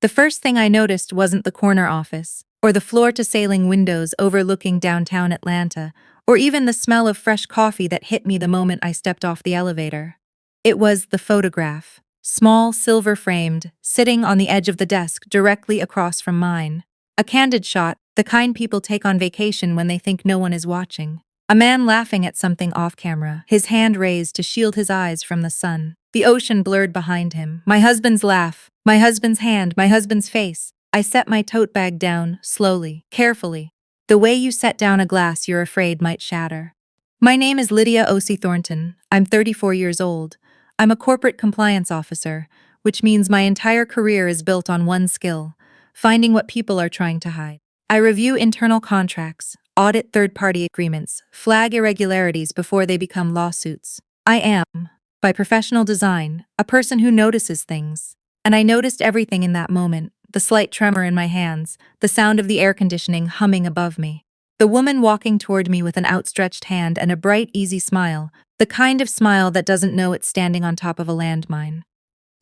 The first thing I noticed wasn't the corner office, or the floor-to-ceiling windows overlooking downtown Atlanta, or even the smell of fresh coffee that hit me the moment I stepped off the elevator. It was the photograph, small, silver-framed, sitting on the edge of the desk directly across from mine. A candid shot, the kind people take on vacation when they think no one is watching. A man laughing at something off-camera, his hand raised to shield his eyes from the sun. The ocean blurred behind him. My husband's laugh, my husband's hand, my husband's face. I set my tote bag down, slowly, carefully. The way you set down a glass you're afraid might shatter. My name is Lydia Thornton. I'm 34 years old. I'm a corporate compliance officer, which means my entire career is built on one skill: finding what people are trying to hide. I review internal contracts, audit third-party agreements, flag irregularities before they become lawsuits. I am, by professional design, a person who notices things. And I noticed everything in that moment: the slight tremor in my hands, the sound of the air conditioning humming above me, the woman walking toward me with an outstretched hand and a bright, easy smile, the kind of smile that doesn't know it's standing on top of a landmine.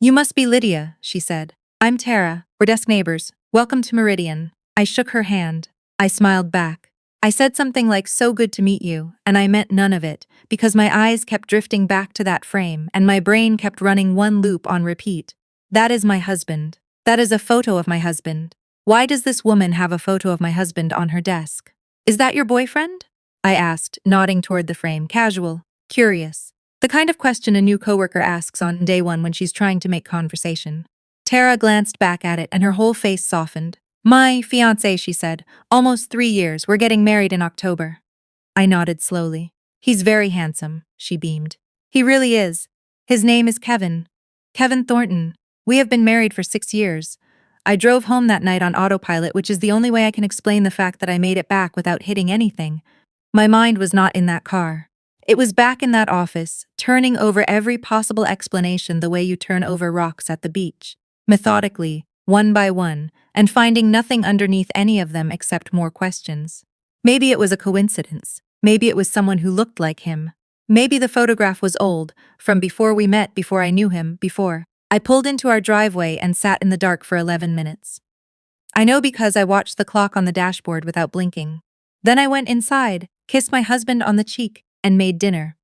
"You must be Lydia," she said. "I'm Tara. We're desk neighbors. Welcome to Meridian." I shook her hand. I smiled back. I said something like, "So good to meet you," and I meant none of it, because my eyes kept drifting back to that frame and my brain kept running one loop on repeat. That is my husband. That is a photo of my husband. Why does this woman have a photo of my husband on her desk? "Is that your boyfriend?" I asked, nodding toward the frame, casual, curious. The kind of question a new coworker asks on day one when she's trying to make conversation. Tara glanced back at it and her whole face softened. "My fiancé," she said. "Almost 3 years. We're getting married in October." I nodded slowly. "He's very handsome," she beamed. "He really is. His name is Kevin. Kevin Thornton. We have been married for 6 years. I drove home that night on autopilot, which is the only way I can explain the fact that I made it back without hitting anything. My mind was not in that car. It was back in that office, turning over every possible explanation the way you turn over rocks at the beach, methodically, one by one, and finding nothing underneath any of them except more questions. Maybe it was a coincidence. Maybe it was someone who looked like him. Maybe the photograph was old, from before we met, before I knew him, before. I pulled into our driveway and sat in the dark for 11 minutes. I know because I watched the clock on the dashboard without blinking. Then I went inside, kissed my husband on the cheek, and made dinner.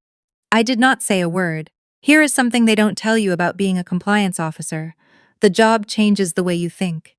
I did not say a word. Here is something they don't tell you about being a compliance officer. The job changes the way you think.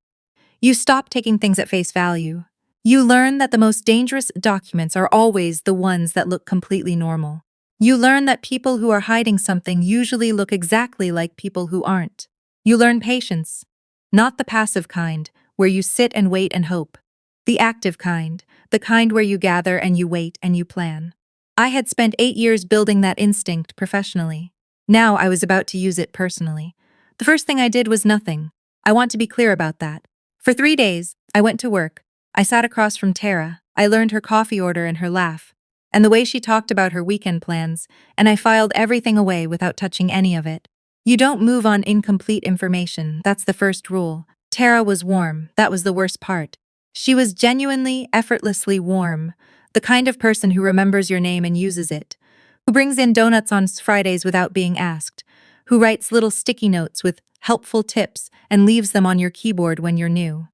You stop taking things at face value. You learn that the most dangerous documents are always the ones that look completely normal. You learn that people who are hiding something usually look exactly like people who aren't. You learn patience. Not the passive kind, where you sit and wait and hope. The active kind, the kind where you gather and you wait and you plan. I had spent 8 years building that instinct professionally. Now I was about to use it personally. The first thing I did was nothing. I want to be clear about that. For 3 days, I went to work. I sat across from Tara. I learned her coffee order and her laugh, and the way she talked about her weekend plans, and I filed everything away without touching any of it. You don't move on incomplete information, that's the first rule. Tara was warm, that was the worst part. She was genuinely, effortlessly warm, the kind of person who remembers your name and uses it, who brings in donuts on Fridays without being asked, who writes little sticky notes with helpful tips and leaves them on your keyboard when you're new.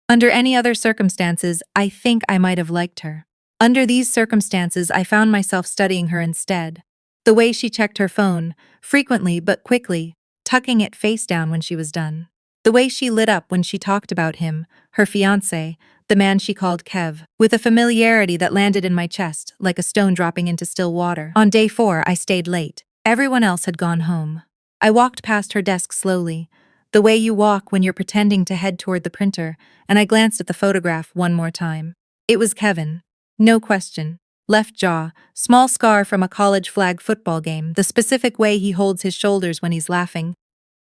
Under any other circumstances, I think I might have liked her. Under these circumstances, I found myself studying her instead. The way she checked her phone, frequently but quickly, tucking it face down when she was done. The way she lit up when she talked about him, her fiancé, the man she called Kev, with a familiarity that landed in my chest like a stone dropping into still water. On day 4, I stayed late. Everyone else had gone home. I walked past her desk slowly, the way you walk when you're pretending to head toward the printer, and I glanced at the photograph one more time. It was Kevin. No question. Left jaw, small scar from a college flag football game, the specific way he holds his shoulders when he's laughing.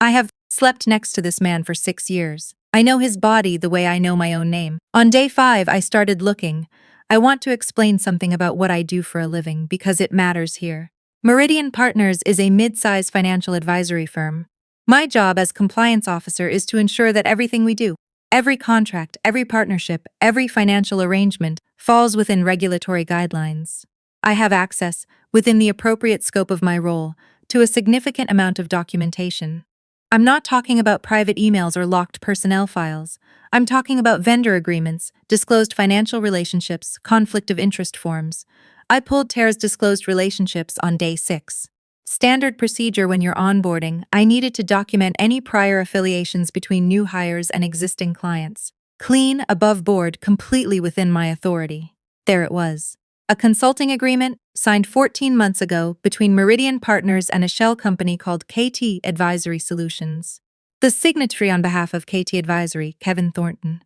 I have slept next to this man for 6 years. I know his body the way I know my own name. On day 5, I started looking. I want to explain something about what I do for a living because it matters here. Meridian Partners is a mid-size financial advisory firm. My job as compliance officer is to ensure that everything we do, every contract, every partnership, every financial arrangement, falls within regulatory guidelines. I have access, within the appropriate scope of my role, to a significant amount of documentation. I'm not talking about private emails or locked personnel files. I'm talking about vendor agreements, disclosed financial relationships, conflict of interest forms. I pulled Tara's disclosed relationships on day 6. Standard procedure when you're onboarding, I needed to document any prior affiliations between new hires and existing clients. Clean, above board, completely within my authority. There it was. A consulting agreement, signed 14 months ago between Meridian Partners and a shell company called KT Advisory Solutions. The signatory on behalf of KT Advisory, Kevin Thornton.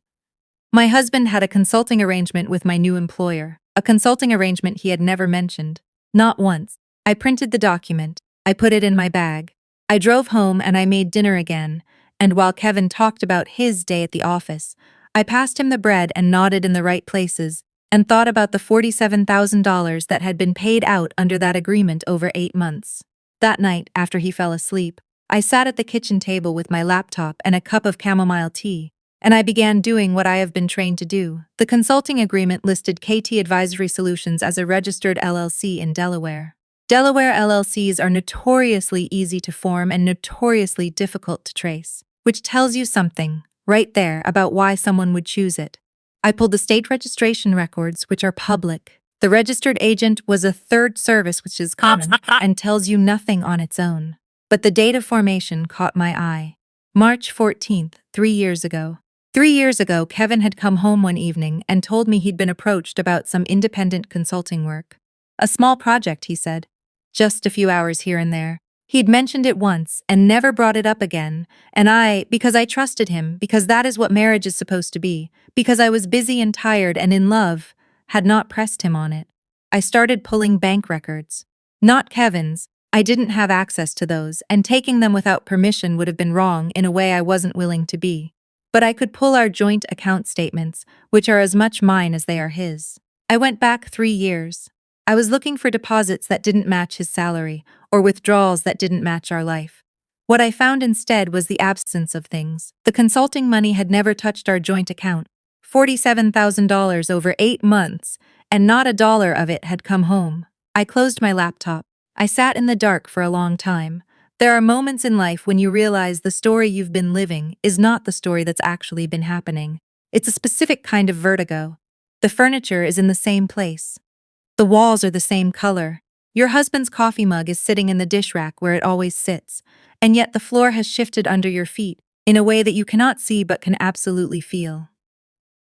My husband had a consulting arrangement with my new employer, a consulting arrangement he had never mentioned. Not once. I printed the document. I put it in my bag. I drove home and I made dinner again, and while Kevin talked about his day at the office, I passed him the bread and nodded in the right places, and thought about the $47,000 that had been paid out under that agreement over 8 months. That night, after he fell asleep, I sat at the kitchen table with my laptop and a cup of chamomile tea, and I began doing what I have been trained to do. The consulting agreement listed KT Advisory Solutions as a registered LLC in Delaware. Delaware LLCs are notoriously easy to form and notoriously difficult to trace, which tells you something, right there, about why someone would choose it. I pulled the state registration records, which are public. The registered agent was a third service, which is common, and tells you nothing on its own. But the date of formation caught my eye. March 14th, 3 years ago. 3 years ago, Kevin had come home one evening and told me he'd been approached about some independent consulting work. A small project, he said. Just a few hours here and there. He'd mentioned it once and never brought it up again, and because I trusted him, because that is what marriage is supposed to be, because I was busy and tired and in love, had not pressed him on it. I started pulling bank records. Not Kevin's. I didn't have access to those, and taking them without permission would have been wrong in a way I wasn't willing to be. But I could pull our joint account statements, which are as much mine as they are his. I went back 3 years. I was looking for deposits that didn't match his salary, or withdrawals that didn't match our life. What I found instead was the absence of things. The consulting money had never touched our joint account. $47,000 over 8 months, and not a dollar of it had come home. I closed my laptop. I sat in the dark for a long time. There are moments in life when you realize the story you've been living is not the story that's actually been happening. It's a specific kind of vertigo. The furniture is in the same place. The walls are the same color. Your husband's coffee mug is sitting in the dish rack where it always sits, and yet the floor has shifted under your feet in a way that you cannot see but can absolutely feel.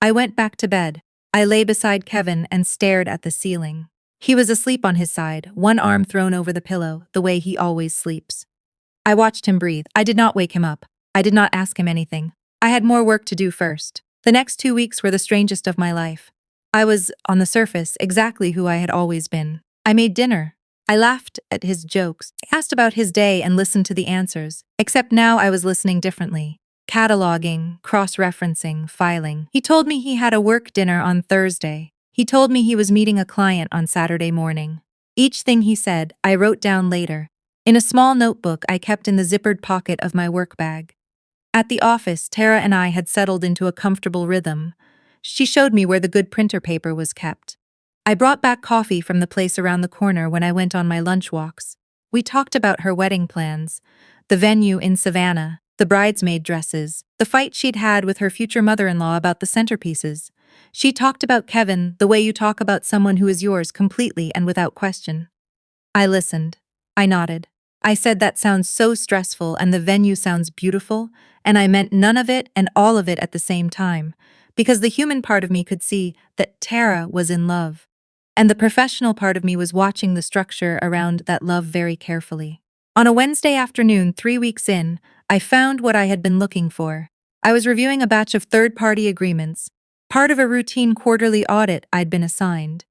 I went back to bed. I lay beside Kevin and stared at the ceiling. He was asleep on his side, one arm thrown over the pillow, the way he always sleeps. I watched him breathe. I did not wake him up. I did not ask him anything. I had more work to do first. The next 2 weeks were the strangest of my life. I was, on the surface, exactly who I had always been. I made dinner. I laughed at his jokes. I asked about his day and listened to the answers, except now I was listening differently. Cataloging, cross-referencing, filing. He told me he had a work dinner on Thursday. He told me he was meeting a client on Saturday morning. Each thing he said, I wrote down later, in a small notebook I kept in the zippered pocket of my work bag. At the office, Tara and I had settled into a comfortable rhythm. She showed me where the good printer paper was kept. I brought back coffee from the place around the corner when I went on my lunch walks. We talked about her wedding plans, the venue in Savannah, the bridesmaid dresses, the fight she'd had with her future mother-in-law about the centerpieces. She talked about Kevin the way you talk about someone who is yours completely and without question. I listened. I nodded. I said that sounds so stressful and the venue sounds beautiful, and I meant none of it and all of it at the same time, because the human part of me could see that Tara was in love, and the professional part of me was watching the structure around that love very carefully. On a Wednesday afternoon, 3 weeks in, I found what I had been looking for. I was reviewing a batch of third-party agreements, part of a routine quarterly audit I'd been assigned,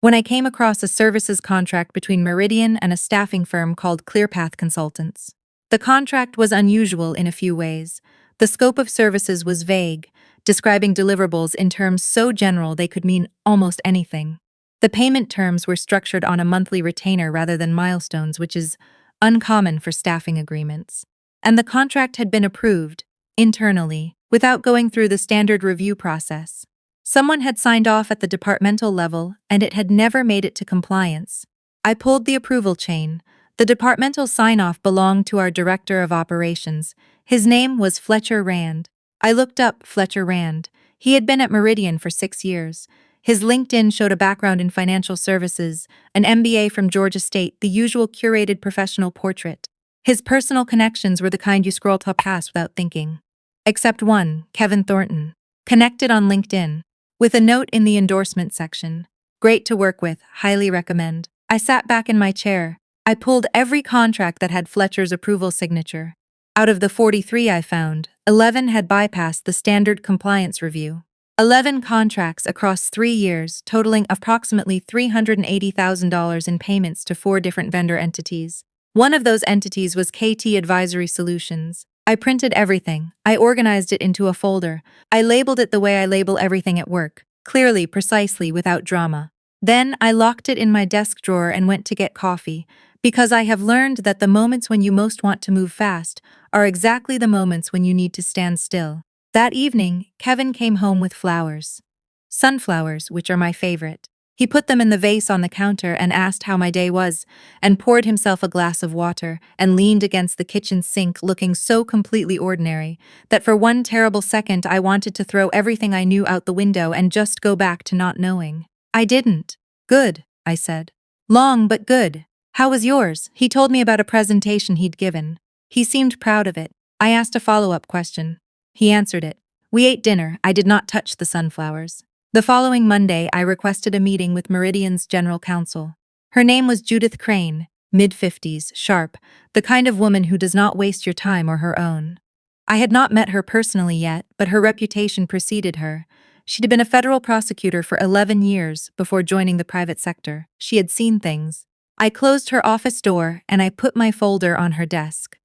when I came across a services contract between Meridian and a staffing firm called ClearPath Consultants. The contract was unusual in a few ways. The scope of services was vague, describing deliverables in terms so general they could mean almost anything. The payment terms were structured on a monthly retainer rather than milestones, which is uncommon for staffing agreements. And the contract had been approved, internally, without going through the standard review process. Someone had signed off at the departmental level, and it had never made it to compliance. I pulled the approval chain. The departmental sign-off belonged to our director of operations. His name was Fletcher Rand. I looked up Fletcher Rand. He had been at Meridian for 6 years. His LinkedIn showed a background in financial services, an MBA from Georgia State, the usual curated professional portrait. His personal connections were the kind you scroll past without thinking. Except one, Kevin Thornton. Connected on LinkedIn. With a note in the endorsement section. Great to work with, highly recommend. I sat back in my chair. I pulled every contract that had Fletcher's approval signature. Out of the 43 I found, 11 had bypassed the standard compliance review. 11 contracts across 3 years, totaling approximately $380,000 in payments to 4 different vendor entities. One of those entities was KT Advisory Solutions. I printed everything. I organized it into a folder. I labeled it the way I label everything at work, clearly, precisely, without drama. Then I locked it in my desk drawer and went to get coffee, because I have learned that the moments when you most want to move fast are exactly the moments when you need to stand still. That evening, Kevin came home with flowers. Sunflowers, which are my favorite. He put them in the vase on the counter and asked how my day was, and poured himself a glass of water and leaned against the kitchen sink looking so completely ordinary that for one terrible second I wanted to throw everything I knew out the window and just go back to not knowing. I didn't. Good, I said. Long but good. How was yours? He told me about a presentation he'd given. He seemed proud of it. I asked a follow-up question. He answered it. We ate dinner. I did not touch the sunflowers. The following Monday, I requested a meeting with Meridian's general counsel. Her name was Judith Crane, mid-50s, sharp, the kind of woman who does not waste your time or her own. I had not met her personally yet, but her reputation preceded her. She'd been a federal prosecutor for 11 years before joining the private sector. She had seen things. I closed her office door and I put my folder on her desk.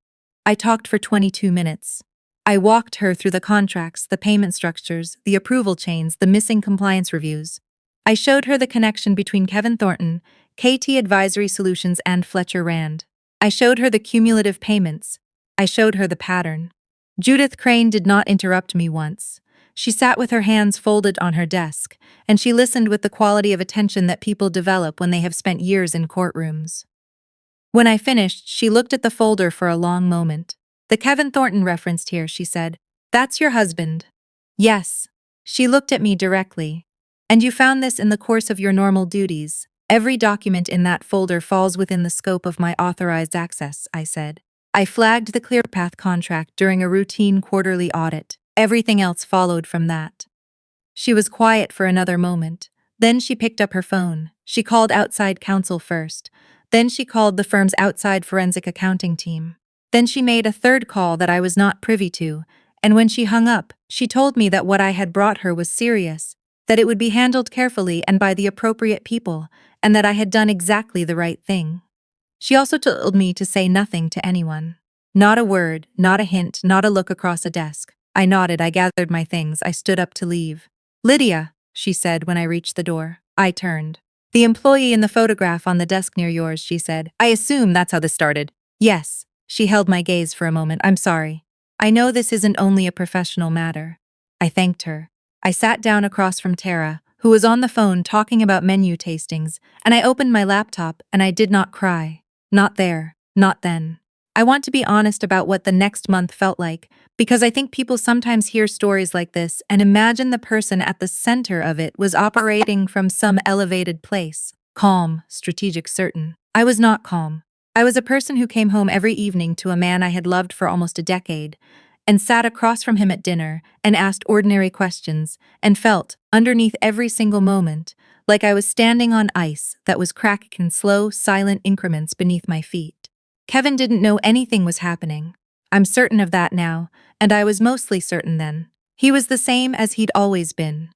I talked for 22 minutes. I walked her through the contracts, the payment structures, the approval chains, the missing compliance reviews. I showed her the connection between Kevin Thornton, KT Advisory Solutions, and Fletcher Rand. I showed her the cumulative payments. I showed her the pattern. Judith Crane did not interrupt me once. She sat with her hands folded on her desk, and she listened with the quality of attention that people develop when they have spent years in courtrooms. When I finished, she looked at the folder for a long moment. The Kevin Thornton referenced here, she said. That's your husband. Yes. She looked at me directly. And you found this in the course of your normal duties. Every document in that folder falls within the scope of my authorized access, I said. I flagged the ClearPath contract during a routine quarterly audit. Everything else followed from that. She was quiet for another moment. Then she picked up her phone. She called outside counsel first. Then she called the firm's outside forensic accounting team. Then she made a third call that I was not privy to, and when she hung up, she told me that what I had brought her was serious, that it would be handled carefully and by the appropriate people, and that I had done exactly the right thing. She also told me to say nothing to anyone. Not a word, not a hint, not a look across a desk. I nodded, I gathered my things, I stood up to leave. Lydia, she said when I reached the door. I turned. The employee in the photograph on the desk near yours, she said. I assume that's how this started. Yes. She held my gaze for a moment. I'm sorry. I know this isn't only a professional matter. I thanked her. I sat down across from Tara, who was on the phone talking about menu tastings, and I opened my laptop and I did not cry. Not there. Not then. I want to be honest about what the next month felt like, because I think people sometimes hear stories like this and imagine the person at the center of it was operating from some elevated place. Calm, strategic, certain. I was not calm. I was a person who came home every evening to a man I had loved for almost a decade, and sat across from him at dinner and asked ordinary questions, and felt, underneath every single moment, like I was standing on ice that was cracking in slow, silent increments beneath my feet. Kevin didn't know anything was happening. I'm certain of that now, and I was mostly certain then. He was the same as he'd always been.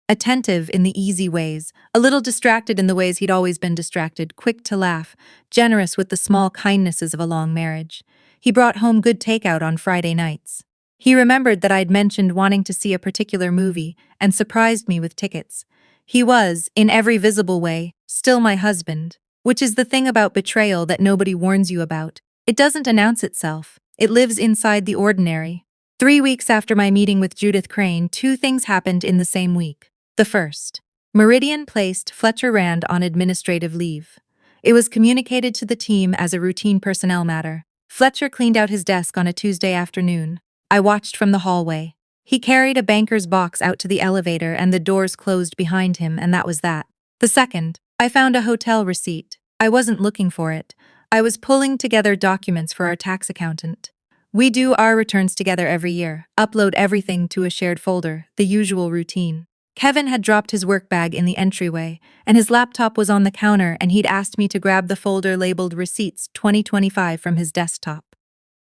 Attentive in the easy ways, a little distracted in the ways he'd always been distracted, quick to laugh, generous with the small kindnesses of a long marriage. He brought home good takeout on Friday nights. He remembered that I'd mentioned wanting to see a particular movie and surprised me with tickets. He was, in every visible way, still my husband, which is the thing about betrayal that nobody warns you about. It doesn't announce itself. It lives inside the ordinary. 3 weeks after my meeting with Judith Crane, 2 things happened in the same week. The first, Meridian placed Fletcher Rand on administrative leave. It was communicated to the team as a routine personnel matter. Fletcher cleaned out his desk on a Tuesday afternoon. I watched from the hallway. He carried a banker's box out to the elevator and the doors closed behind him, and that was that. The second, I found a hotel receipt. I wasn't looking for it. I was pulling together documents for our tax accountant. We do our returns together every year, upload everything to a shared folder, the usual routine. Kevin had dropped his work bag in the entryway, and his laptop was on the counter, and he'd asked me to grab the folder labeled Receipts 2025 from his desktop.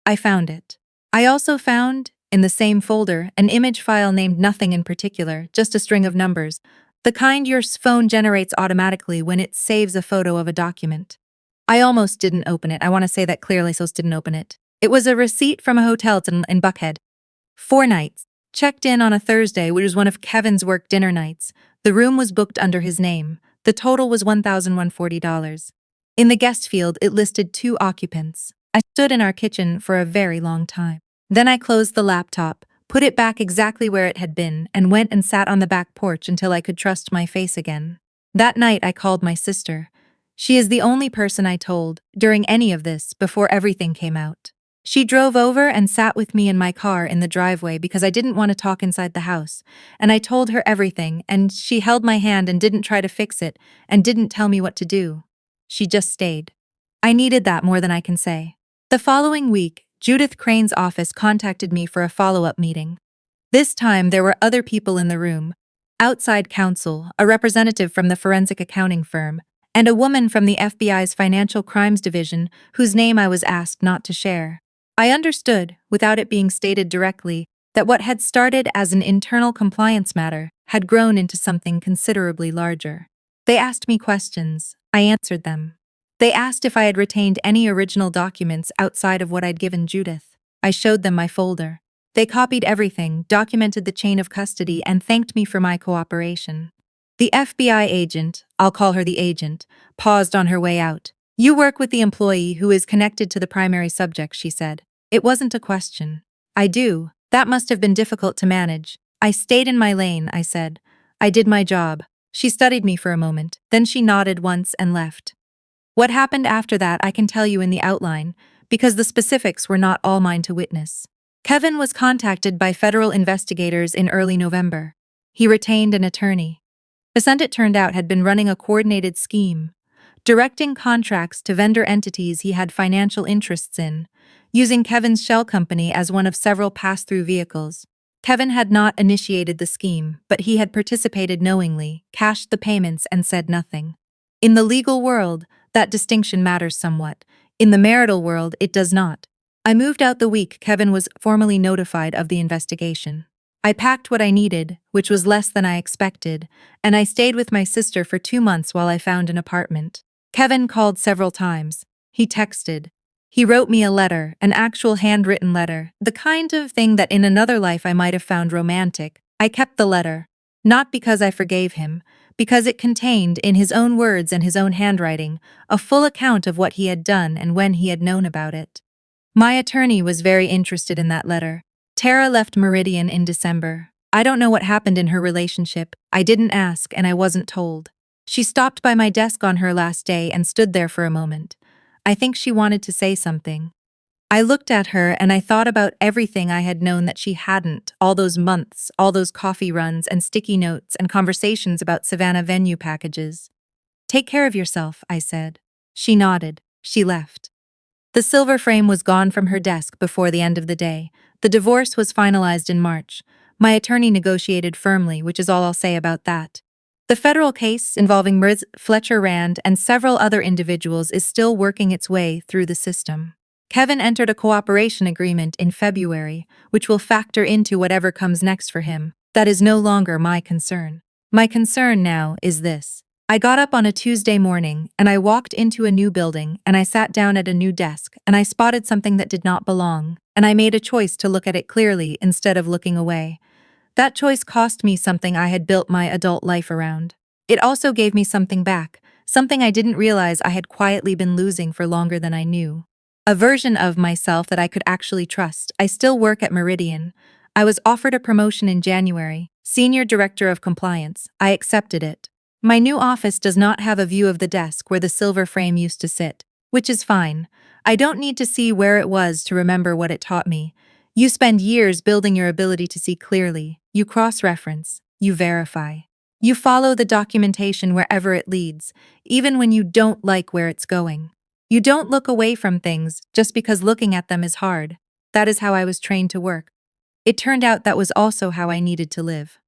I found it. I also found, in the same folder, an image file named nothing in particular, just a string of numbers, the kind your phone generates automatically when it saves a photo of a document. I almost didn't open it. I want to say that clearly, so didn't open it. It was a receipt from a hotel in Buckhead. 4 nights. Checked in on a Thursday, which was one of Kevin's work dinner nights. The room was booked under his name. The total was $1,140. In the guest field, it listed 2 occupants. I stood in our kitchen for a very long time. Then I closed the laptop, put it back exactly where it had been, and went and sat on the back porch until I could trust my face again. That night, I called my sister. She is the only person I told, during any of this, before everything came out. She drove over and sat with me in my car in the driveway because I didn't want to talk inside the house, and I told her everything, and she held my hand and didn't try to fix it, and didn't tell me what to do. She just stayed. I needed that more than I can say. The following week, Judith Crane's office contacted me for a follow-up meeting. This time there were other people in the room: outside counsel, a representative from the forensic accounting firm, and a woman from the FBI's Financial Crimes Division whose name I was asked not to share. I understood, without it being stated directly, that what had started as an internal compliance matter had grown into something considerably larger. They asked me questions. I answered them. They asked if I had retained any original documents outside of what I'd given Judith. I showed them my folder. They copied everything, documented the chain of custody, and thanked me for my cooperation. The FBI agent, I'll call her the agent, paused on her way out. "You work with the employee who is connected to the primary subject," she said. It wasn't a question. "I do. That must have been difficult to manage." "I stayed in my lane," I said. "I did my job." She studied me for a moment, then she nodded once and left. What happened after that I can tell you in the outline, because the specifics were not all mine to witness. Kevin was contacted by federal investigators in early November. He retained an attorney. The scent, it turned out, had been running a coordinated scheme, directing contracts to vendor entities he had financial interests in, using Kevin's shell company as one of several pass-through vehicles. Kevin had not initiated the scheme, but he had participated knowingly, cashed the payments, and said nothing. In the legal world, that distinction matters somewhat. In the marital world, it does not. I moved out the week Kevin was formally notified of the investigation. I packed what I needed, which was less than I expected, and I stayed with my sister for 2 months while I found an apartment. Kevin called several times. He texted. He wrote me a letter, an actual handwritten letter, the kind of thing that in another life I might have found romantic. I kept the letter, not because I forgave him, because it contained, in his own words and his own handwriting, a full account of what he had done and when he had known about it. My attorney was very interested in that letter. Tara left Meridian in December. I don't know what happened in her relationship. I didn't ask, and I wasn't told. She stopped by my desk on her last day and stood there for a moment. I think she wanted to say something. I looked at her and I thought about everything I had known that she hadn't, all those months, all those coffee runs and sticky notes and conversations about Savannah venue packages. "Take care of yourself," I said. She nodded. She left. The silver frame was gone from her desk before the end of the day. The divorce was finalized in March. My attorney negotiated firmly, which is all I'll say about that. The federal case involving Fletcher Rand and several other individuals is still working its way through the system. Kevin entered a cooperation agreement in February, which will factor into whatever comes next for him. That is no longer my concern. My concern now is this. I got up on a Tuesday morning, and I walked into a new building, and I sat down at a new desk, and I spotted something that did not belong, and I made a choice to look at it clearly instead of looking away. That choice cost me something I had built my adult life around. It also gave me something back, something I didn't realize I had quietly been losing for longer than I knew. A version of myself that I could actually trust. I still work at Meridian. I was offered a promotion in January, Senior Director of Compliance. I accepted it. My new office does not have a view of the desk where the silver frame used to sit. Which is fine. I don't need to see where it was to remember what it taught me. You spend years building your ability to see clearly. You cross-reference. You verify. You follow the documentation wherever it leads, even when you don't like where it's going. You don't look away from things just because looking at them is hard. That is how I was trained to work. It turned out that was also how I needed to live.